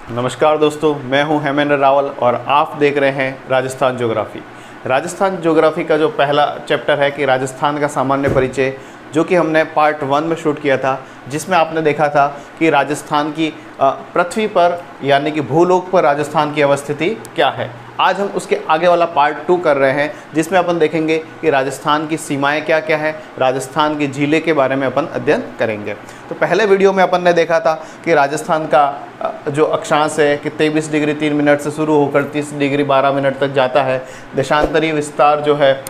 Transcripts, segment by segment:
नमस्कार दोस्तों, मैं हूं हेमेंद्र रावल और आप देख रहे हैं राजस्थान ज्योग्राफी। राजस्थान ज्योग्राफी का जो पहला चैप्टर है कि राजस्थान का सामान्य परिचय, जो कि हमने पार्ट 1 में शूट किया था, जिसमें आपने देखा था कि राजस्थान की पृथ्वी पर यानी कि भूलोक पर राजस्थान की अवस्थिति क्या है। आज हम उसके आगे वाला पार्ट 2 कर रहे हैं, जिसमें अपन देखेंगे कि राजस्थान की सीमाएं क्या क्या है, राजस्थान की झीलें के बारे में अपन अध्ययन करेंगे। तो पहले वीडियो में अपन ने देखा था कि राजस्थान का जो अक्षांश है कि 23 डिग्री 3 मिनट से शुरू होकर 30 डिग्री 12 मिनट तक जाता है। देशांतरीय विस्तार जो है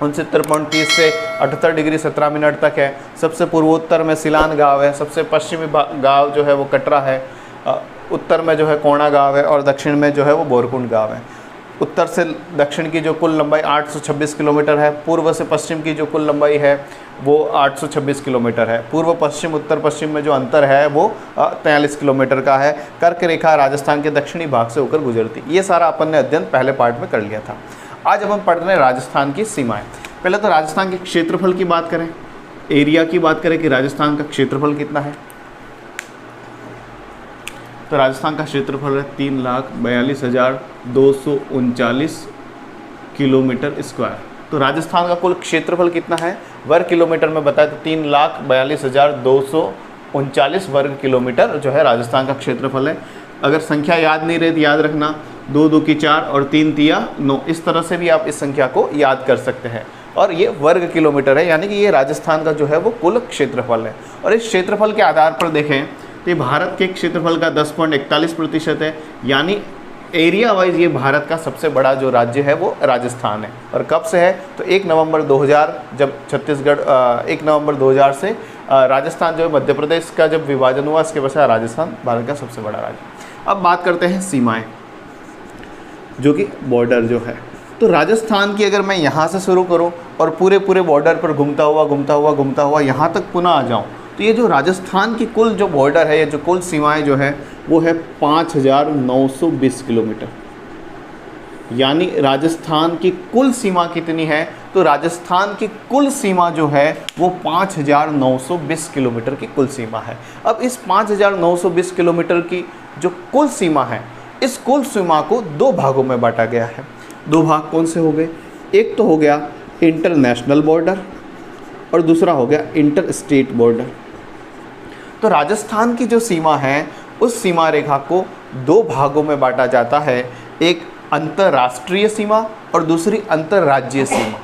69.30 से 78 डिग्री 17 मिनट तक है। सबसे पूर्वोत्तर में सिलान गांव है, सबसे पश्चिमी गांव जो है वो कटरा है, उत्तर में जो है कोणा गांव है और दक्षिण में जो है वो बोरकुंड गांव है। उत्तर से दक्षिण की जो कुल लंबाई 826 किलोमीटर है, पूर्व से पश्चिम की जो कुल लंबाई है वो 826 किलोमीटर है। पूर्व पश्चिम उत्तर पश्चिम में जो अंतर है वो 43 किलोमीटर का है। कर्क रेखा राजस्थान के दक्षिणी भाग से होकर गुजरती। ये सारा अपन ने अध्ययन पहले पार्ट में कर लिया था। आज हम पढ़ रहे हैं राजस्थान की सीमाएं। पहले तो राजस्थान के क्षेत्रफल की बात करें, एरिया की बात करें कि राजस्थान का क्षेत्रफल कितना है। तो राजस्थान का क्षेत्रफल है 3,42,239 किलोमीटर स्क्वायर। तो राजस्थान का कुल क्षेत्रफल कितना है वर्ग किलोमीटर में बताए तो 3,42,239 वर्ग किलोमीटर जो है राजस्थान का क्षेत्रफल है। अगर संख्या याद नहीं रहे तो याद रखना 2 2 की 4 और 3 3 9, इस तरह से भी आप इस संख्या को याद कर सकते हैं। और ये वर्ग किलोमीटर है, यानी कि ये राजस्थान का जो है वो कुल क्षेत्रफल है। और इस क्षेत्रफल के आधार पर देखें तो ये भारत के क्षेत्रफल का 10.41% है, यानी एरिया वाइज ये भारत का सबसे बड़ा जो राज्य है वो राजस्थान है। और कब से है तो 1 नवंबर 2000, जब छत्तीसगढ़ 1 नवंबर 2000 से राजस्थान जो है मध्य प्रदेश का जब विभाजन हुआ, इसके वजह से राजस्थान भारत का सबसे बड़ा राज्य। अब बात करते हैं सीमाएं, जो कि बॉर्डर जो है। तो राजस्थान की अगर मैं यहाँ से शुरू करूँ और पूरे बॉर्डर पर घूमता हुआ यहाँ तक पुनः आ जाऊँ, तो ये जो राजस्थान की कुल जो बॉर्डर है, ये जो कुल सीमाएं जो है वो है 5,920 किलोमीटर। यानी राजस्थान की कुल सीमा कितनी है, तो राजस्थान की कुल सीमा जो है वो 5,920 किलोमीटर की कुल सीमा है। अब इस 5,920 किलोमीटर की जो कुल सीमा है, इस कुल सीमा को 2 भागों में बांटा गया है। 2 भाग कौन से हो गए, एक तो हो गया इंटरनेशनल बॉर्डर और दूसरा हो गया इंटर स्टेट बॉर्डर। तो राजस्थान की जो सीमा है उस सीमा रेखा को 2 भागों में बांटा जाता है, एक अंतर्राष्ट्रीय सीमा और दूसरी अंतर्राज्यीय सीमा।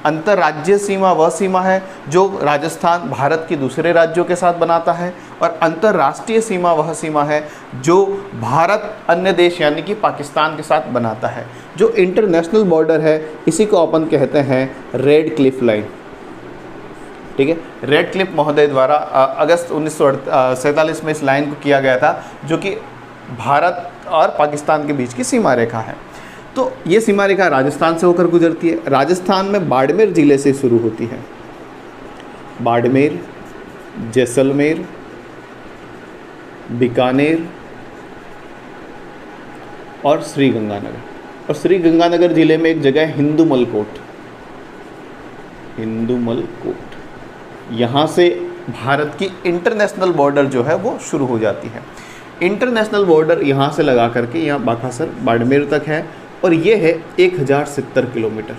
अंतर्राज्यीय सीमा वह सीमा है जो राजस्थान भारत के दूसरे राज्यों के साथ बनाता है, और अंतर्राष्ट्रीय सीमा वह सीमा है जो भारत अन्य देश यानी कि पाकिस्तान के साथ बनाता है। जो इंटरनेशनल बॉर्डर है इसी को अपन कहते हैं रेड क्लिफ लाइन। ठीक है, रेड क्लिफ महोदय द्वारा अगस्त 1947 में इस लाइन को किया गया था, जो कि भारत और पाकिस्तान के बीच की सीमा रेखा है। तो ये सीमा रेखा राजस्थान से होकर गुजरती है। राजस्थान में बाड़मेर ज़िले से शुरू होती है। बाड़मेर, जैसलमेर, बीकानेर और श्रीगंगानगर। और श्रीगंगानगर ज़िले में एक जगह है हिंदूमल कोट। यहाँ से भारत की इंटरनेशनल बॉर्डर जो है वो शुरू हो जाती है। इंटरनेशनल बॉर्डर यहाँ से लगा करके यहाँ बाखासर बाड़मेर तक है, और ये है 1070 किलोमीटर।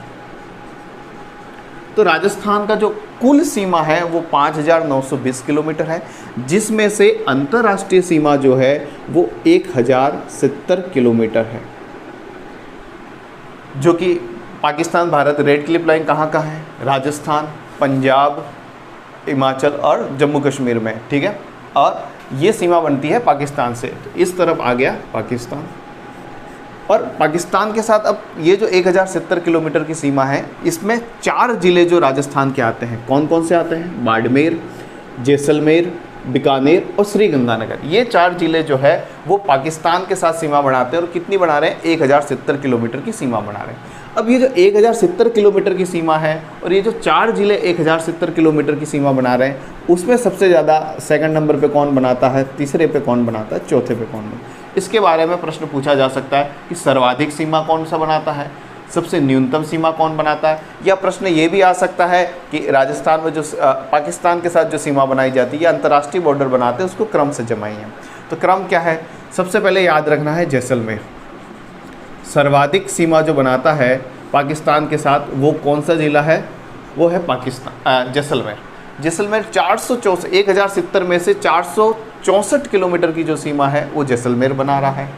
तो राजस्थान का जो कुल सीमा है वो 5,920 किलोमीटर है, जिसमें से अंतर्राष्ट्रीय सीमा जो है वो 1070 किलोमीटर है। जो कि Pakistan Bharat red Cliff line कहाँ है, राजस्थान, पंजाब, हिमाचल और जम्मू कश्मीर में। ठीक है, और ये सीमा बनती है पाकिस्तान से। तो इस तरफ आ गया पाकिस्तान, और पाकिस्तान के साथ अब ये जो 1070 किलोमीटर की सीमा है, इसमें 4 ज़िले जो राजस्थान के आते हैं, कौन कौन से आते हैं, बाड़मेर, जैसलमेर, बीकानेर और श्रीगंगानगर। ये 4 ज़िले जो है वो पाकिस्तान के साथ सीमा बढ़ाते हैं, और कितनी बना रहे हैं, 1070 किलोमीटर की सीमा बना रहे हैं। अब ये जो 1070 किलोमीटर की सीमा है और ये जो 4 ज़िले 1070 किलोमीटर की सीमा बना रहे हैं, उसमें सबसे ज़्यादा सेकंड नंबर पे कौन बनाता है, तीसरे पे कौन बनाता है, चौथे पे कौन बनाता है। इसके बारे में प्रश्न पूछा जा सकता है कि सर्वाधिक सीमा कौन सा बनाता है। सबसे न्यूनतम सीमा कौन बनाता है? या प्रश्न ये भी आ सकता है कि राजस्थान में जो पाकिस्तान के साथ जो सीमा बनाई जाती है या अंतर्राष्ट्रीय बॉर्डर बनाते हैं उसको क्रम से जमाइए। तो क्रम क्या है? सबसे पहले याद रखना है जैसलमेर। सर्वाधिक सीमा जो बनाता है पाकिस्तान के साथ वो कौन सा ज़िला है? वो है जैसलमेर। जैसलमेर 1070 में से 464 किलोमीटर की जो सीमा है वो जैसलमेर बना रहा है।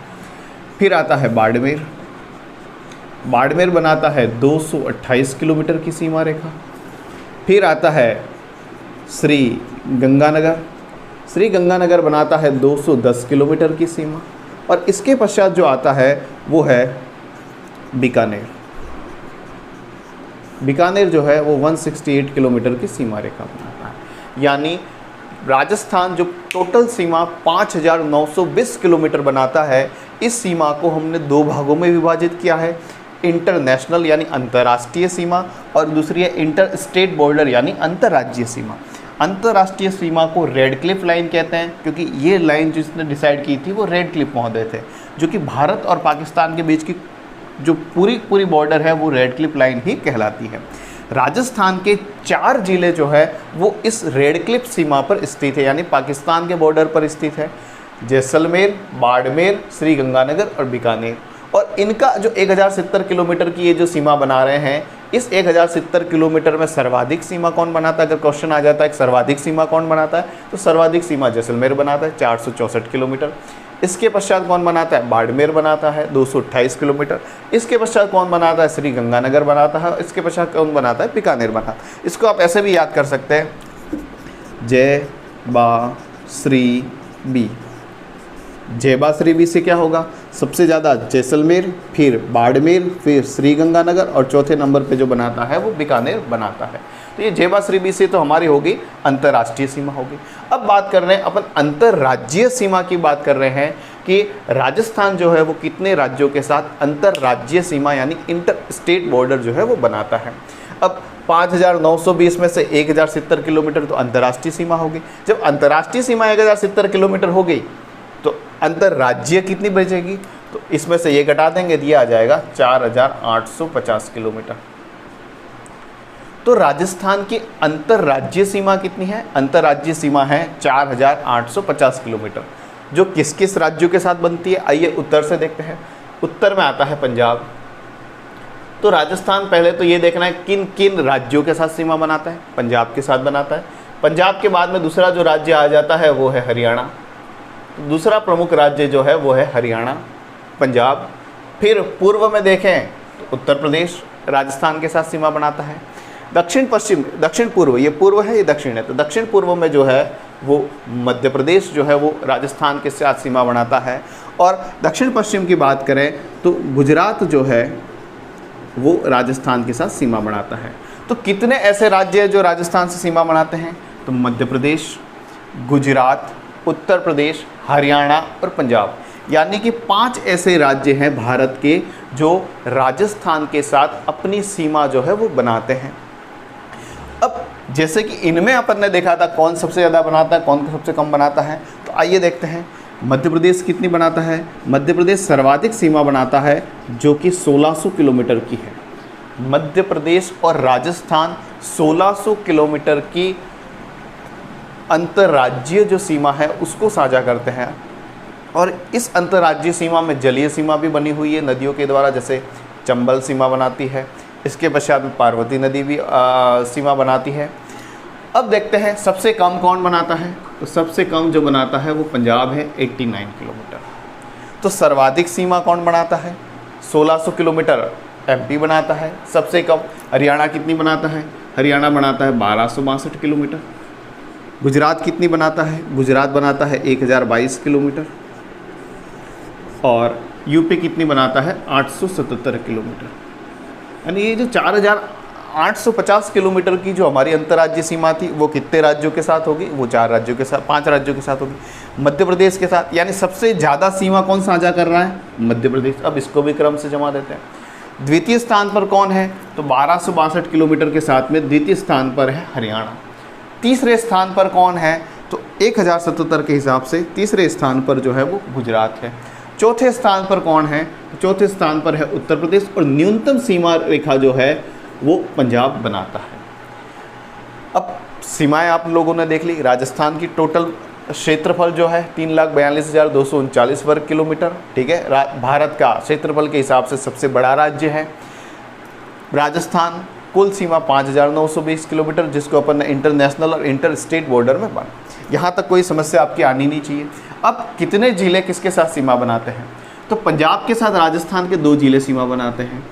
फिर आता है बाड़मेर। बाड़मेर बनाता है 228 किलोमीटर की सीमा रेखा। फिर आता है श्री गंगानगर। श्री गंगानगर बनाता है 210 किलोमीटर की सीमा। और इसके पश्चात जो आता है वो है बीकानेर। बीकानेर जो है वो 168 किलोमीटर की सीमा रेखा बनाता है। यानी राजस्थान जो टोटल सीमा 5920 किलोमीटर बनाता है, इस सीमा को हमने दो भागों में विभाजित किया है। इंटरनेशनल यानी अंतर्राष्ट्रीय सीमा और दूसरी है इंटर स्टेट बॉर्डर यानी अंतर्राज्यीय सीमा। अंतर्राष्ट्रीय सीमा को रेड क्लिफ लाइन कहते हैं क्योंकि ये लाइन जिसने डिसाइड की थी वो रेड क्लिफ महोदय थे, जो कि भारत और पाकिस्तान के बीच की जो पूरी बॉर्डर है वो रेड क्लिफ लाइन ही कहलाती है। राजस्थान के 4 ज़िले जो है वो इस रेड क्लिफ सीमा पर स्थित है, यानी पाकिस्तान के बॉर्डर पर स्थित है। जैसलमेर, बाड़मेर, श्री गंगानगर और बीकानेर। और इनका जो 1070 किलोमीटर की ये जो सीमा बना रहे हैं, इस 1070 किलोमीटर में सर्वाधिक सीमा कौन बनाता है? अगर क्वेश्चन आ जाता है कि सर्वाधिक सीमा कौन बनाता है, तो सर्वाधिक सीमा जैसलमेर बनाता है 464 किलोमीटर। इसके पश्चात कौन बनाता है? बाड़मेर बनाता है 228 किलोमीटर। इसके पश्चात कौन बनाता है? श्री गंगानगर बनाता है। इसके पश्चात कौन बनाता है? बीकानेर बनाता है। इसको आप ऐसे भी याद कर सकते हैं, जय बा श्री बी। जय बा श्री बी से क्या होगा? सबसे ज़्यादा जैसलमेर, फिर बाड़मेर, फिर श्री गंगानगर और चौथे नंबर पे जो बनाता है वो बीकानेर बनाता है। तो ये जय बा श्री बी से तो हमारी होगी अंतर्राष्ट्रीय सीमा होगी। अब बात कर रहे हैं अपन अंतर्राज्यीय सीमा की बात कर रहे हैं कि राजस्थान जो है वो कितने राज्यों के साथ अंतर्राज्यीय सीमा यानी इंटर स्टेट बॉर्डर जो है वो बनाता है। अब 5920 में से 1070 किलोमीटर तो अंतर्राष्ट्रीय सीमा होगी। जब अंतर्राष्ट्रीय सीमा 1070 किलोमीटर हो गई तो अंतर्राज्यीय कितनी बचेगी? तो इसमें से ये घटा देंगे, दिया आ जाएगा 4850 किलोमीटर। तो राजस्थान की अंतर्राज्यीय सीमा कितनी है? अंतर्राज्यीय सीमा है 4850 किलोमीटर, जो किस किस राज्यों के साथ बनती है? आइए उत्तर से देखते हैं। उत्तर में आता है पंजाब। तो राजस्थान पहले तो ये देखना है किन किन राज्यों के साथ सीमा बनाता है। पंजाब के साथ बनाता है। पंजाब के बाद में दूसरा जो राज्य आ जाता है वो है हरियाणा। दूसरा प्रमुख राज्य जो है वो है हरियाणा, पंजाब। फिर पूर्व में देखें तो उत्तर प्रदेश राजस्थान के साथ सीमा बनाता है। दक्षिण पश्चिम, दक्षिण पूर्व, ये पूर्व है ये दक्षिण है, तो दक्षिण पूर्व में जो है वो मध्य प्रदेश जो है वो राजस्थान के साथ सीमा बनाता है। और दक्षिण पश्चिम की बात करें तो गुजरात जो है वो राजस्थान के साथ सीमा बनाता है। तो कितने ऐसे राज्य हैं जो राजस्थान से सीमा बनाते हैं? तो मध्य प्रदेश, गुजरात, उत्तर प्रदेश, हरियाणा और पंजाब, यानी कि 5 ऐसे राज्य हैं भारत के जो राजस्थान के साथ अपनी सीमा जो है वो बनाते हैं। अब जैसे कि इनमें अपन ने देखा था कौन सबसे ज़्यादा बनाता है, कौन सबसे कम बनाता है, तो आइए देखते हैं मध्य प्रदेश कितनी बनाता है। मध्य प्रदेश सर्वाधिक सीमा बनाता है जो कि 1600 किलोमीटर की है। मध्य प्रदेश और राजस्थान 1600 किलोमीटर की अंतर्राज्यीय जो सीमा है उसको साझा करते हैं। और इस अंतर्राज्यीय सीमा में जलीय सीमा भी बनी हुई है नदियों के द्वारा, जैसे चंबल सीमा बनाती है। इसके पश्चात में पार्वती नदी भी सीमा बनाती है। अब देखते हैं सबसे कम कौन बनाता है, तो सबसे कम जो बनाता है वो पंजाब है 89 किलोमीटर। तो सर्वाधिक सीमा कौन बनाता है? 1600 किलोमीटर एमपी बनाता है। सबसे कम हरियाणा कितनी बनाता है? हरियाणा बनाता है 1262 किलोमीटर। गुजरात कितनी बनाता है? गुजरात बनाता है 1022 किलोमीटर। और यूपी कितनी बनाता है? 877 किलोमीटर। यानी ये जो 4850 किलोमीटर की जो हमारी अंतर्राज्यीय सीमा थी वो कितने राज्यों के साथ होगी? वो 4 राज्यों के साथ, 5 राज्यों के साथ होगी। मध्य प्रदेश के साथ, यानी सबसे ज़्यादा सीमा कौन साझा कर रहा है? मध्य प्रदेश। अब इसको भी क्रम से जमा देते हैं। द्वितीय स्थान पर कौन है? तो 1262 किलोमीटर के साथ में द्वितीय स्थान पर है हरियाणा। तीसरे स्थान पर कौन है? तो 1077 के हिसाब से तीसरे स्थान पर जो है वो गुजरात है। चौथे स्थान पर कौन है? चौथे स्थान पर है उत्तर प्रदेश और न्यूनतम सीमा रेखा जो है वो पंजाब बनाता है। अब सीमाएं आप लोगों ने देख ली। राजस्थान की टोटल क्षेत्रफल जो है 3,42,239 वर्ग किलोमीटर, ठीक है। भारत का क्षेत्रफल के हिसाब से सबसे बड़ा राज्य है राजस्थान। कुल सीमा 5,920 किलोमीटर, जिसको अपन ने इंटरनेशनल और इंटर स्टेट बॉर्डर में बांटा। यहाँ तक कोई समस्या आपकी आनी नहीं चाहिए। अब कितने ज़िले किसके साथ सीमा बनाते हैं? तो पंजाब के साथ राजस्थान के 2 ज़िले सीमा बनाते हैं।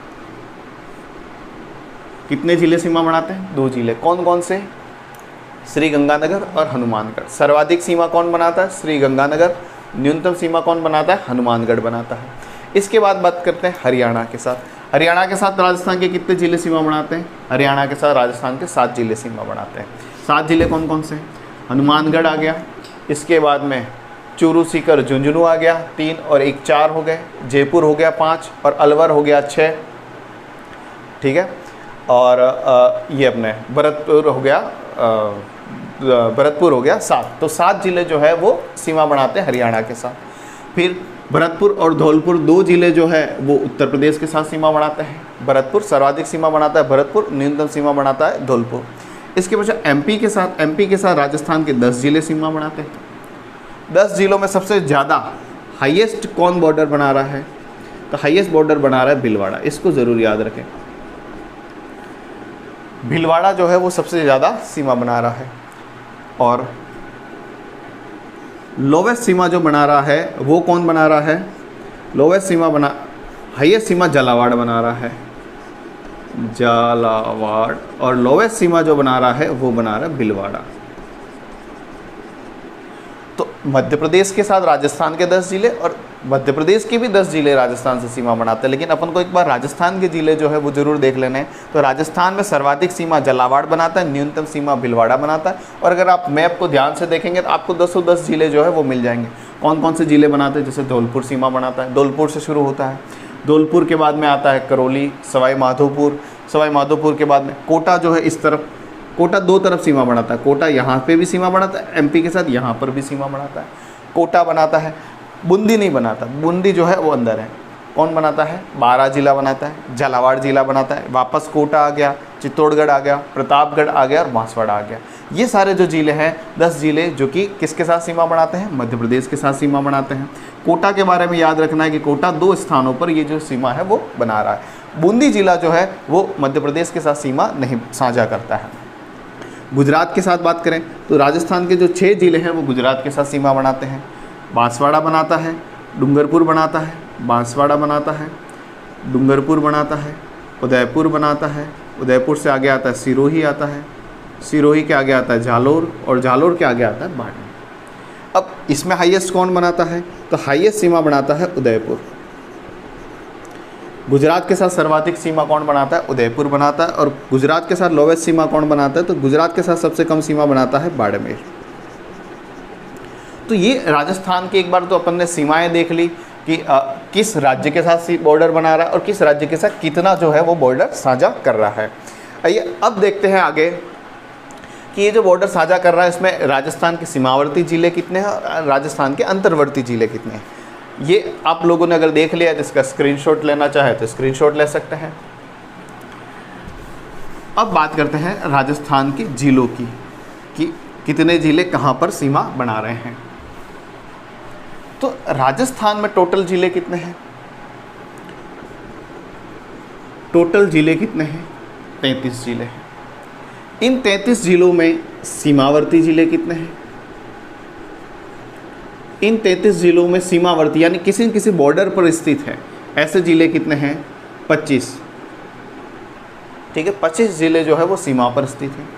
कितने ज़िले सीमा बनाते हैं? 2 ज़िले। कौन कौन से? श्री गंगानगर और हनुमानगढ़। सर्वाधिक सीमा कौन बनाता है? श्री गंगानगर। न्यूनतम सीमा कौन बनाता है? हनुमानगढ़ बनाता है। इसके बाद बात करते हैं हरियाणा के साथ। हरियाणा के साथ राजस्थान के कितने ज़िले सीमा बनाते हैं? हरियाणा के साथ राजस्थान के 7 ज़िले सीमा बनाते हैं। 7 ज़िले कौन कौन से? हनुमानगढ़ आ गया, इसके बाद में चूरू, सीकर, झुंझुनू आ गया 3 और 1 4 हो गए। जयपुर हो गया 5 और अलवर हो गया 6, ठीक है। और ये अपने भरतपुर हो गया, भरतपुर हो गया 7। तो 7 ज़िले जो है वो सीमा बनाते हैं हरियाणा के साथ। फिर भरतपुर और धौलपुर 2 ज़िले जो है वो उत्तर प्रदेश के साथ सीमा बनाते हैं। भरतपुर सर्वाधिक सीमा बनाता है भरतपुर, न्यूनतम सीमा बनाता है धौलपुर। इसके पश्चात एमपी के साथ राजस्थान के 10 ज़िले सीमा बनाते हैं। 10 ज़िलों में सबसे ज़्यादा हाईएस्ट कौन बॉर्डर बना रहा है? तो हाईएस्ट बॉर्डर बना रहा है भीलवाड़ा। इसको ज़रूर याद रखें, भीलवाड़ा जो है वो सबसे ज़्यादा सीमा बना रहा है। और लोवेस्ट सीमा जो बना रहा है वो कौन बना रहा है? लोवेस्ट सीमा हाईएस्ट सीमा झालावाड़ बना रहा है, झालावाड़। और लोवेस्ट सीमा जो बना रहा है वो बना रहा है भीलवाड़ा। तो मध्य प्रदेश के साथ राजस्थान के 10 ज़िले और मध्य प्रदेश के भी 10 ज़िले राजस्थान से सीमा बनाते हैं। लेकिन अपन को एक बार राजस्थान के ज़िले जो है वो ज़रूर देख लेने हैं। तो राजस्थान में सर्वाधिक सीमा झालावाड़ बनाता है, न्यूनतम सीमा भीलवाड़ा बनाता है। और अगर आप मैप को ध्यान से देखेंगे तो आपको 10 ज़िले जो है वो मिल जाएंगे। कौन कौन से ज़िले बनाते हैं? जैसे धौलपुर सीमा बनाता है, धौलपुर से शुरू होता है। धौलपुर के बाद में आता है करौली, सवाई माधोपुर। सवाई माधोपुर के बाद में कोटा जो है इस तरफ, कोटा 2 तरफ सीमा बनाता है। कोटा यहाँ पे भी सीमा बनाता है एमपी के साथ, यहाँ पर भी सीमा बनाता है। कोटा बनाता है, बूंदी नहीं बनाता। बूंदी जो है वो अंदर है। कौन बनाता है? 12 ज़िला बनाता है। झालावाड़ ज़िला बनाता है। वापस कोटा आ गया, चित्तौड़गढ़ आ गया, प्रतापगढ़ आ गया और बांसवाड़ा आ गया। ये सारे जो ज़िले हैं 10 ज़िले जो कि किसके साथ सीमा बनाते हैं? मध्य प्रदेश के साथ सीमा बनाते हैं। कोटा के बारे में याद रखना है कि कोटा 2 स्थानों पर ये जो सीमा है वो बना रहा है। बूंदी ज़िला जो है वो मध्य प्रदेश के साथ सीमा नहीं साझा करता है। गुजरात के साथ बात करें तो राजस्थान के जो 6 ज़िले हैं वो गुजरात के साथ सीमा बनाते हैं। बांसवाड़ा बनाता है, डूंगरपुर बनाता है, बांसवाड़ा बनाता है, डूंगरपुर बनाता है, उदयपुर बनाता है। उदयपुर से आगे आता है सिरोही आता है, सिरोही के आगे आता है जालोर और जालोर के आगे आता है बाड़मेर। अब इसमें हाईएस्ट कौन बनाता है? तो हाईएस्ट सीमा बनाता है उदयपुर। गुजरात के साथ सर्वाधिक सीमा कौन बनाता है? उदयपुर बनाता है। और गुजरात के साथ लोवेस्ट सीमा कौन बनाता है? तो गुजरात के साथ सबसे कम सीमा बनाता है बाड़मेर। तो ये राजस्थान की एक बार तो अपन ने सीमाएं देख ली कि किस राज्य के साथ बॉर्डर बना रहा है और किस राज्य के साथ कितना जो है वो बॉर्डर साझा कर रहा है। आइए अब देखते हैं आगे कि ये जो बॉर्डर साझा कर रहा है इसमें राजस्थान के सीमावर्ती ज़िले कितने हैं और राजस्थान के अंतर्वर्ती ज़िले कितने हैं। ये आप लोगों ने अगर देख लिया तो इसका स्क्रीनशॉट लेना चाहे तो स्क्रीनशॉट ले सकते हैं। अब बात करते हैं राजस्थान के ज़िलों की कि कितने ज़िले कहाँ पर सीमा बना रहे हैं। तो राजस्थान में टोटल ज़िले कितने हैं? टोटल ज़िले कितने हैं? 33 ज़िले हैं। इन 33 ज़िलों में सीमावर्ती ज़िले कितने हैं? इन 33 ज़िलों में सीमावर्ती यानी किसी न किसी बॉर्डर पर स्थित है ऐसे ज़िले कितने हैं? 25। ठीक है, 25 ज़िले जो है वो सीमा पर स्थित हैं।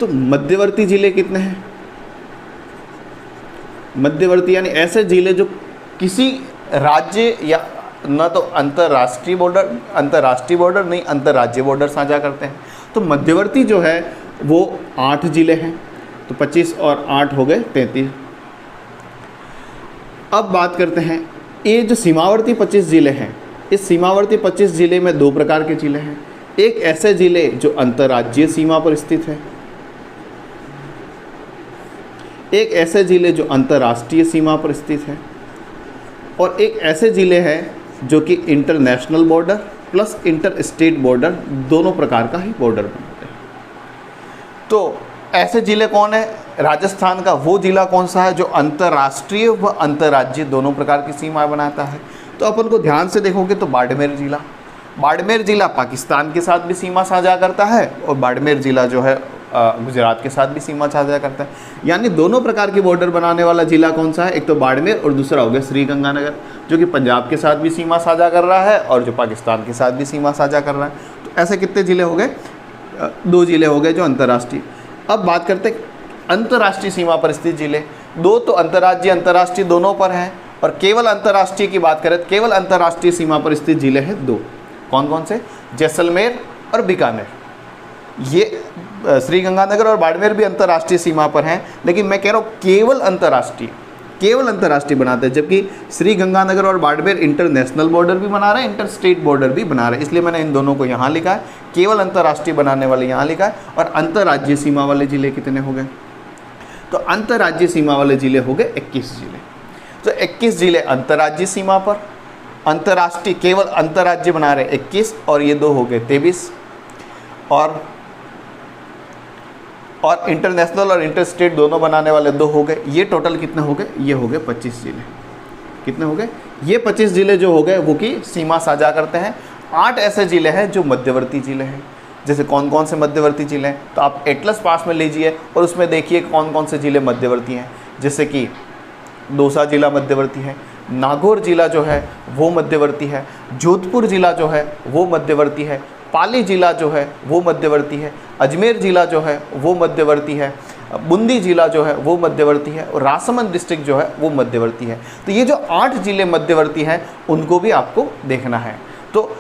तो मध्यवर्ती ज़िले कितने हैं? मध्यवर्ती यानी ऐसे ज़िले जो किसी राज्य या न तो अंतर्राष्ट्रीय बॉर्डर नहीं अंतर्राज्यीय बॉर्डर साझा करते हैं। तो मध्यवर्ती जो है वो 8 ज़िले हैं। तो 25 और 8 हो गए 33। अब बात करते हैं ये जो सीमावर्ती 25 ज़िले हैं, इस सीमावर्ती 25 ज़िले में 2 प्रकार के ज़िले हैं। एक ऐसे ज़िले जो अंतर्राज्यीय सीमा पर स्थित है, एक ऐसे ज़िले जो अंतर्राष्ट्रीय सीमा पर स्थित है। और एक ऐसे ज़िले हैं जो कि international border plus inter state border दोनों प्रकार का ही बॉर्डर बनाते हैं। तो ऐसे ज़िले कौन है? राजस्थान का वो ज़िला कौन सा है जो अंतर्राष्ट्रीय व अंतर्राज्यीय दोनों प्रकार की सीमाएं बनाता है? तो अपन को ध्यान से देखोगे तो बाड़मेर ज़िला, बाड़मेर ज़िला पाकिस्तान के साथ भी सीमा साझा करता है और बाड़मेर ज़िला जो है गुजरात के साथ भी सीमा साझा करता है। यानी दोनों प्रकार की बॉर्डर बनाने वाला ज़िला कौन सा है? एक तो बाड़मेर और दूसरा हो गया श्रीगंगानगर, जो कि पंजाब के साथ भी सीमा साझा कर रहा है और जो पाकिस्तान के साथ भी सीमा साझा कर रहा है। तो ऐसे कितने ज़िले हो गए? 2 ज़िले हो गए जो अंतर्राष्ट्रीय। अब बात करते हैं अंतर्राष्ट्रीय सीमा पर स्थित ज़िले। 2 तो अंतर्राज्यीय अंतर्राष्ट्रीय दोनों पर हैं और केवल अंतर्राष्ट्रीय की बात करें, केवल अंतर्राष्ट्रीय सीमा पर स्थित ज़िले हैं 2। कौन कौन से? जैसलमेर और बीकानेर। ये श्रीगंगानगर और बाड़मेर भी अंतर्राष्ट्रीय सीमा पर हैं, लेकिन मैं कह रहा हूँ केवल अंतर्राष्ट्रीय बनाते हैं, जबकि श्रीगंगानगर और बाड़मेर इंटरनेशनल बॉर्डर भी बना रहे हैं, इंटर स्टेट बॉर्डर भी बना रहे हैं। इसलिए मैंने इन दोनों को यहाँ लिखा है, केवल अंतर्राष्ट्रीय बनाने वाले यहाँ लिखा है। और अंतर्राज्यीय सीमा वाले ज़िले कितने हो गए? तो अंतर्राज्यीय सीमा वाले ज़िले हो गए 21 ज़िले। तो 21 ज़िले अंतर्राज्यीय सीमा पर, अंतर्राष्ट्रीय केवल अंतर्राज्य बना रहे 21, और ये 2 हो गए 23, और इंटरनेशनल और इंटर स्टेट दोनों बनाने वाले 2 हो गए। ये टोटल कितने हो गए? ये हो गए 25 ज़िले। कितने हो गए? ये 25 ज़िले जो हो गए वो की सीमा साझा करते हैं। 8 ऐसे ज़िले हैं जो मध्यवर्ती ज़िले हैं। जैसे कौन कौन से मध्यवर्ती ज़िले हैं? तो आप एटलस पास में लीजिए और उसमें देखिए कौन कौन से ज़िले मध्यवर्ती हैं। जैसे कि दौसा जिला मध्यवर्ती है, नागौर जिला जो है वो मध्यवर्ती है, जोधपुर जिला जो है वो मध्यवर्ती है, पाली जिला जो है वो मध्यवर्ती है, अजमेर जिला जो है वो मध्यवर्ती है, बूंदी जिला जो है वो मध्यवर्ती है, और राजसमंद डिस्ट्रिक्ट जो है वो मध्यवर्ती है। तो ये जो 8 ज़िले मध्यवर्ती हैं उनको भी आपको देखना है। तो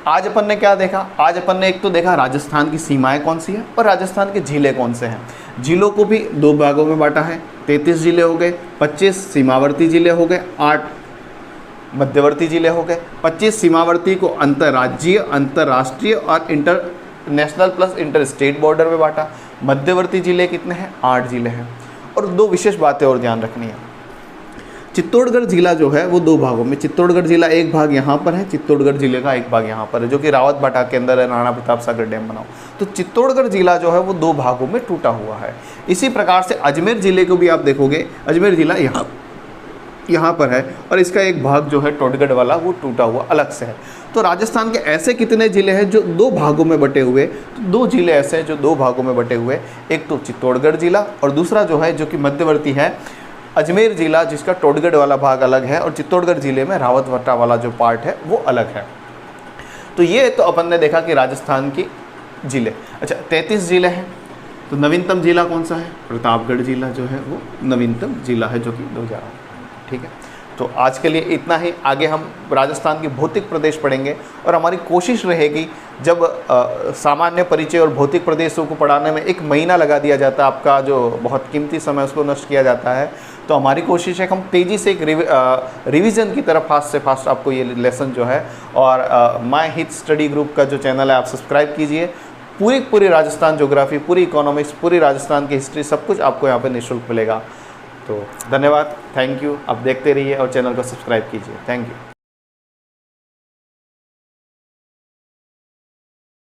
आज अपन ने क्या देखा? आज अपन ने एक तो देखा राजस्थान की सीमाएं कौन सी है और राजस्थान के ज़िले कौन से हैं। ज़िलों को भी 2 भागों में बांटा है। 33 ज़िले हो गए, 25 सीमावर्ती ज़िले हो गए, 8 मध्यवर्ती ज़िले हो गए। 25 सीमावर्ती को अंतर्राज्यीय, अंतर्राष्ट्रीय और international plus inter state border में बांटा। मध्यवर्ती ज़िले कितने हैं? 8 ज़िले हैं। और 2 विशेष बातें और ध्यान रखनी है। चित्तौड़गढ़ जिला जो है वो 2 भागों में, चित्तौड़गढ़ जिला एक भाग यहाँ पर है, चित्तौड़गढ़ जिले का एक भाग यहाँ पर है, जो कि रावत भाटा के अंदर है, राणा प्रताप सागर डैम बनाओ। तो चित्तौड़गढ़ जिला जो है वो 2 भागों में टूटा हुआ है। इसी प्रकार से अजमेर जिले को भी आप देखोगे, अजमेर जिला यहाँ पर है और इसका एक भाग जो है टोडगढ़ वाला वो टूटा हुआ अलग से है। तो राजस्थान के ऐसे कितने ज़िले हैं जो 2 भागों में बटे हुए? तो 2 ज़िले ऐसे हैं जो 2 भागों में बटे हुए, एक तो चित्तौड़गढ़ जिला और दूसरा जो है जो कि मध्यवर्ती है अजमेर जिला, जिसका टोडगढ़ वाला भाग अलग है और चित्तौड़गढ़ जिले में रावत भाटा वाला जो पार्ट है वो अलग है। तो ये तो अपन ने देखा कि राजस्थान की ज़िले। अच्छा, 33 ज़िले हैं, तो नवीनतम ज़िला कौन सा है? प्रतापगढ़ जिला जो है वो नवीनतम ज़िला है, जो कि 2000। ठीक है, तो आज के लिए इतना ही। आगे हम राजस्थान के भौतिक प्रदेश पढ़ेंगे और हमारी कोशिश रहेगी, जब सामान्य परिचय और भौतिक प्रदेशों को पढ़ाने में 1 महीना लगा दिया जाता है, आपका जो बहुत कीमती समय उसको नष्ट किया जाता है, तो हमारी कोशिश है कि हम तेज़ी से एक रिवीजन की तरफ फास्ट से फास्ट आपको ये लेसन जो है, और माय हित स्टडी ग्रुप का जो चैनल है आप सब्सक्राइब कीजिए। पूरी राजस्थान ज्योग्राफी, पूरी इकोनॉमिक्स, पूरी राजस्थान की हिस्ट्री, सब कुछ आपको यहाँ पर निःशुल्क मिलेगा। तो धन्यवाद, थैंक यू। आप देखते रहिए और चैनल को सब्सक्राइब कीजिए। Thank you.